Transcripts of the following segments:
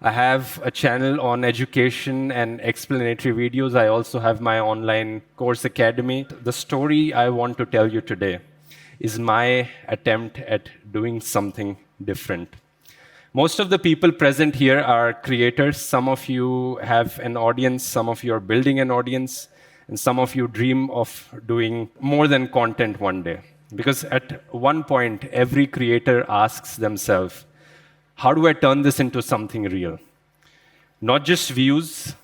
I have a channel on education and explanatory videos. I also have my online course academy. The story I want to tell you today is my attempt at doing something different. Most of the people present here are creators. Some of you have an audience, some of you are building an audience, and some of you dream of doing more than content one day. Because at one point, every creator asks themselves, how do I turn this into something real? Not just views,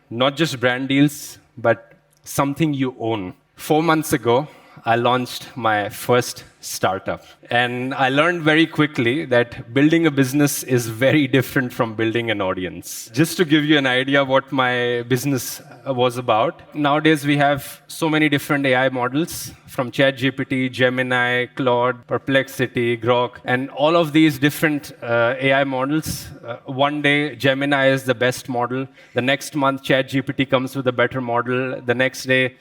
not just brand deals, but something you own. 4 months ago, I launched my first startup. And I learned very quickly that building a business is very different from building an audience. Just to give you an idea what my business was about, nowadays we have so many different AI models from ChatGPT, Gemini, Claude, Perplexity, Grok, and all of these different AI models. One day, Gemini is the best model. The next month, ChatGPT comes with a better model. The next day,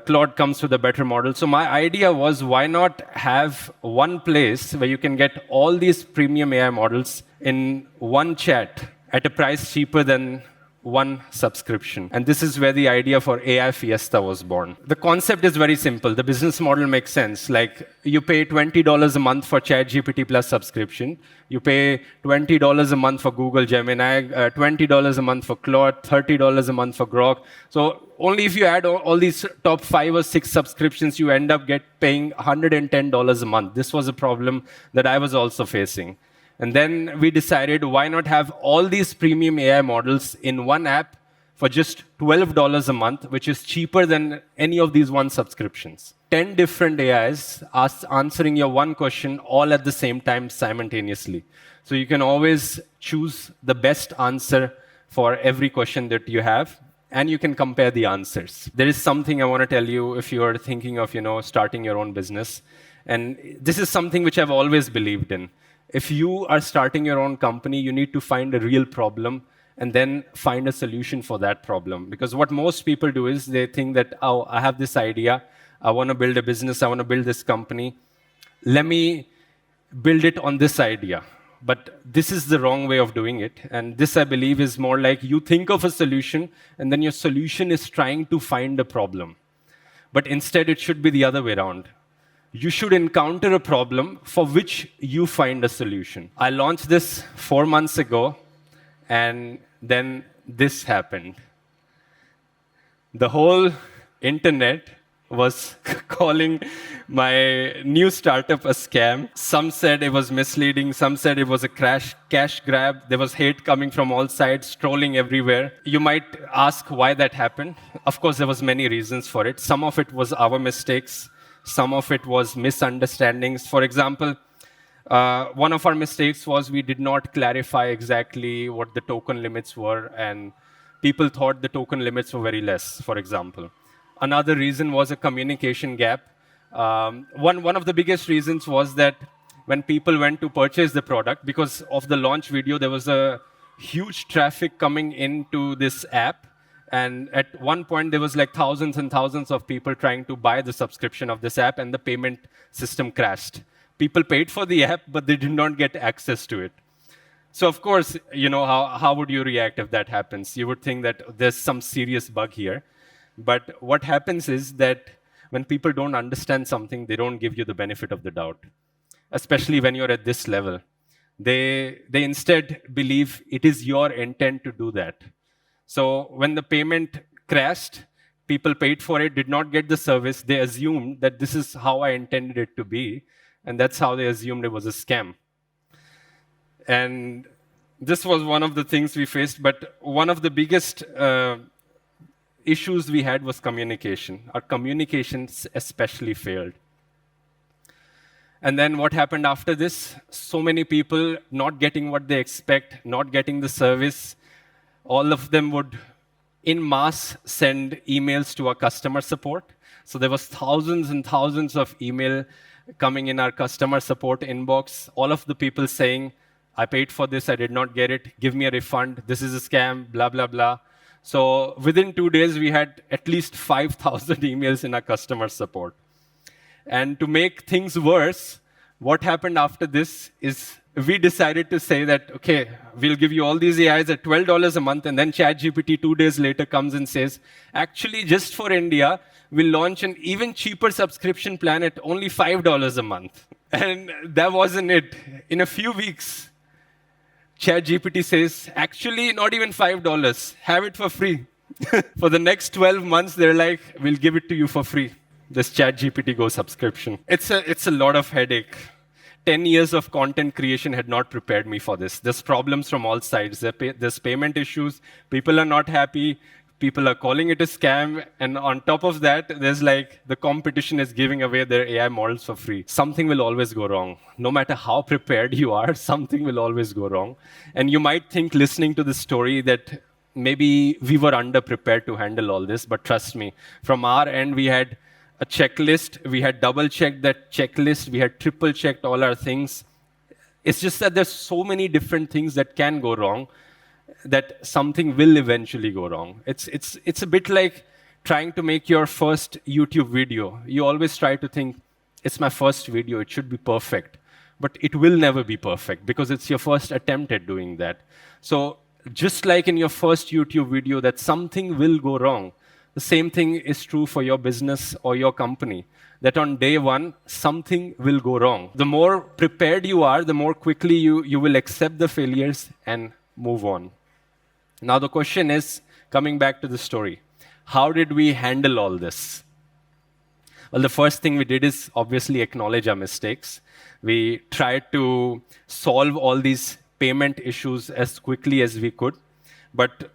Claude comes with a better model. So my idea was, why not have one place where you can get all these premium AI models in one chat at a price cheaper than one subscription. And this is where the idea for AI Fiesta was born. The concept is very simple. The business model makes sense. Like, you pay $20 a month for ChatGPT Plus subscription. You pay $20 a month for Google Gemini, $20 a month for Claude, $30 a month for Grok. So only if you add all these top 5 or 6 subscriptions, you end up paying $110 a month. This was a problem that I was also facing. And then we decided, why not have all these premium AI models in one app for just $12 a month, which is cheaper than any of these one subscriptions. 10 different AIs answering your one question all at the same time simultaneously. So you can always choose the best answer for every question that you have, and you can compare the answers. There is something I want to tell you if you are thinking of, starting your own business. And this is something which I've always believed in. If you are starting your own company, you need to find a real problem and then find a solution for that problem. Because what most people do is they think that, oh, I have this idea, I want to build a business, I want to build this company. Let me build it on this idea. But this is the wrong way of doing it. And this, I believe, is more like you think of a solution, and then your solution is trying to find a problem. But instead, it should be the other way around. You should encounter a problem for which you find a solution. I launched this 4 months ago, and then this happened. The whole internet was calling my new startup a scam. Some said it was misleading, some said it was a cash grab. There was hate coming from all sides, trolling everywhere. You might ask why that happened. Of course, there was many reasons for it. Some of it was our mistakes. Some of it was misunderstandings. For example, one of our mistakes was we did not clarify exactly what the token limits were, and people thought the token limits were very less, for example. Another reason was a communication gap. One of the biggest reasons was that when people went to purchase the product, because of the launch video, there was a huge traffic coming into this app. And at one point, there was like thousands and thousands of people trying to buy the subscription of this app, and the payment system crashed. People paid for the app, but they did not get access to it. So of course, how would you react if that happens? You would think that there's some serious bug here. But what happens is that when people don't understand something, they don't give you the benefit of the doubt, especially when you're at this level. They instead believe it is your intent to do that. So when the payment crashed, people paid for it, did not get the service. They assumed that this is how I intended it to be, and that's how they assumed it was a scam. And this was one of the things we faced, but one of the biggest issues we had was communication. Our communications especially failed. And then what happened after this? So many people not getting what they expect, not getting the service. All of them would, in mass, send emails to our customer support. So there was thousands and thousands of email coming in our customer support inbox. All of the people saying, I paid for this, I did not get it, give me a refund, this is a scam, blah, blah, blah. So within 2 days, we had at least 5,000 emails in our customer support. And to make things worse, what happened after this is we decided to say that, okay, we'll give you all these AIs at $12 a month, and then ChatGPT 2 days later comes and says, actually, just for India, we'll launch an even cheaper subscription plan at only $5 a month. And that wasn't it. In a few weeks, ChatGPT says, actually, not even $5, have it for free. For the next 12 months, they're like, we'll give it to you for free, this ChatGPT Go subscription. It's a lot of headache. 10 years of content creation had not prepared me for this. There's problems from all sides. There's payment issues. People are not happy. People are calling it a scam. And on top of that, there's like the competition is giving away their AI models for free. Something will always go wrong. No matter how prepared you are, something will always go wrong. And you might think, listening to this story, that maybe we were underprepared to handle all this. But trust me, from our end, we had a checklist. We had double-checked that checklist. We had triple-checked all our things. It's just that there's so many different things that can go wrong that something will eventually go wrong. It's a bit like trying to make your first YouTube video. You always try to think, it's my first video, it should be perfect. But it will never be perfect because it's your first attempt at doing that. So just like in your first YouTube video, that something will go wrong, the same thing is true for your business or your company, that on day one, something will go wrong. The more prepared you are, the more quickly you will accept the failures and move on. Now the question is, coming back to the story, how did we handle all this? Well, the first thing we did is obviously acknowledge our mistakes. We tried to solve all these payment issues as quickly as we could, but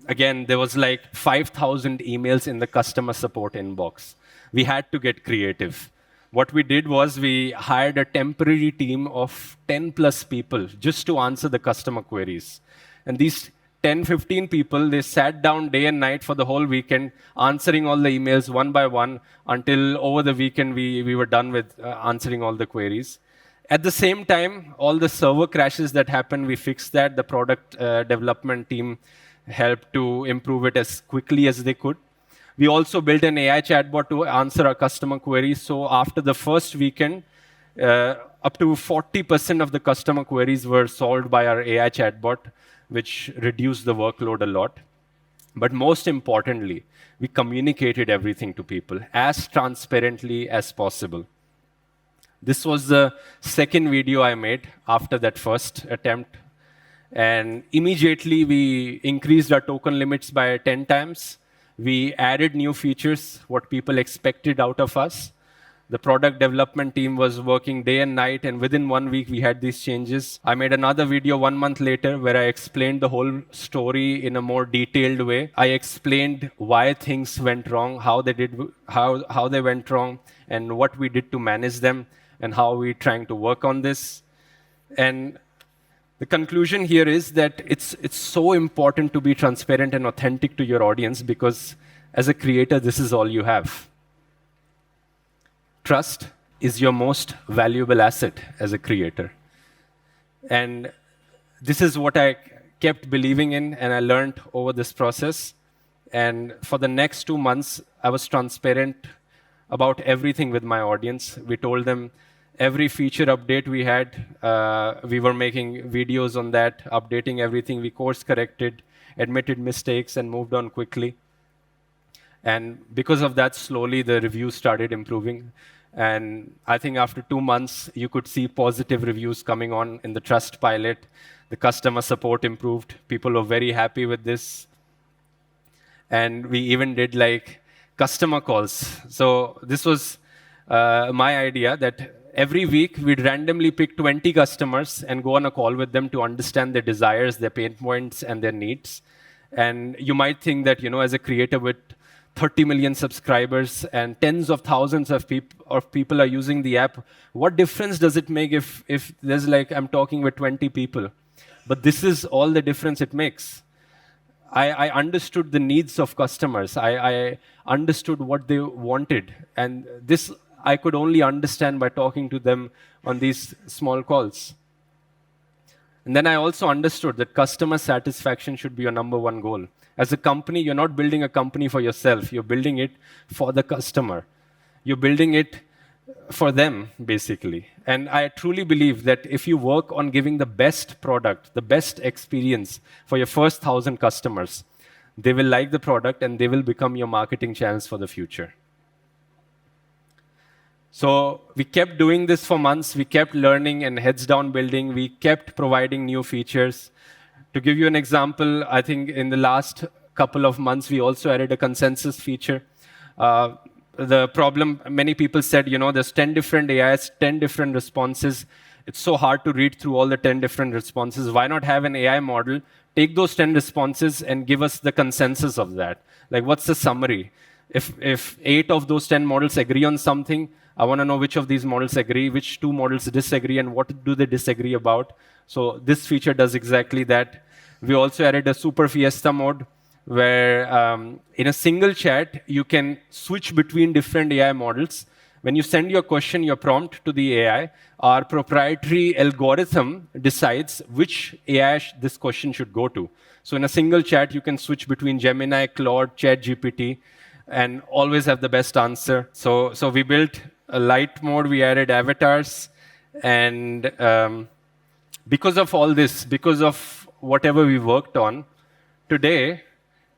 again, there was like 5,000 emails in the customer support inbox. We had to get creative. What we did was we hired a temporary team of 10 plus people just to answer the customer queries. And these 10, 15 people, they sat down day and night for the whole weekend, answering all the emails one by one until over the weekend we were done with answering all the queries. At the same time, all the server crashes that happened, we fixed that. The product development team helped to improve it as quickly as they could. We also built an AI chatbot to answer our customer queries. So after the first weekend, up to 40% of the customer queries were solved by our AI chatbot, which reduced the workload a lot. But most importantly, we communicated everything to people as transparently as possible. This was the second video I made after that first attempt. And immediately, we increased our token limits by 10 times. We added new features, what people expected out of us. The product development team was working day and night, and within 1 week, we had these changes. I made another video 1 month later where I explained the whole story in a more detailed way. I explained why things went wrong, how they went wrong, and what we did to manage them, and how we're trying to work on this. And the conclusion here is that it's so important to be transparent and authentic to your audience, because as a creator, this is all you have. Trust is your most valuable asset as a creator. And this is what I kept believing in, and I learned over this process. And for the next 2 months, I was transparent about everything with my audience. We told them every feature update we had, we were making videos on that, updating everything. We course corrected, admitted mistakes, and moved on quickly. And because of that, slowly the reviews started improving. And I think after 2 months, you could see positive reviews coming on in the Trust pilot. The customer support improved. People were very happy with this. And we even did like customer calls. So this was my idea, that every week we'd randomly pick 20 customers and go on a call with them to understand their desires, their pain points, and their needs. And you might think that, as a creator with 30 million subscribers and tens of thousands of people are using the app, what difference does it make if there's like, I'm talking with 20 people? But this is all the difference it makes. I understood the needs of customers. I understood what they wanted. And this I could only understand by talking to them on these small calls. And then I also understood that customer satisfaction should be your number one goal. As a company, you're not building a company for yourself. You're building it for the customer. You're building it for them, basically. And I truly believe that if you work on giving the best product, the best experience for your first 1,000 customers, they will like the product and they will become your marketing channels for the future. So we kept doing this for months. We kept learning and heads down building. We kept providing new features. To give you an example, I think in the last couple of months, we also added a consensus feature. Uh, the problem, many people said, there's 10 different AIs, 10 different responses. It's so hard to read through all the 10 different responses. Why not have an AI model, take those 10 responses and give us the consensus of that? Like, what's the summary? If 8 of those 10 models agree on something, I want to know which of these models agree, which 2 models disagree, and what do they disagree about. So this feature does exactly that. We also added a super fiesta mode where in a single chat, you can switch between different AI models. When you send your question, your prompt to the AI, our proprietary algorithm decides which AI this question should go to. So in a single chat, you can switch between Gemini, Claude, ChatGPT, and always have the best answer. So we built a light mode, we added avatars, and because of all this, because of whatever we worked on, today,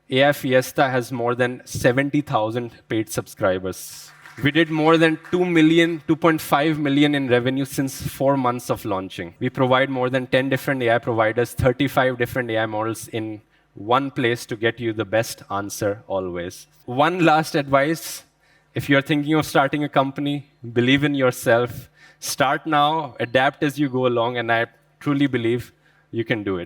AI Fiesta has more than 70,000 paid subscribers. We did more than 2.5 million in revenue since 4 months of launching. We provide more than 10 different AI providers, 35 different AI models in one place to get you the best answer always. One last advice, if you're thinking of starting a company, believe in yourself. Start now, adapt as you go along, and I truly believe you can do it.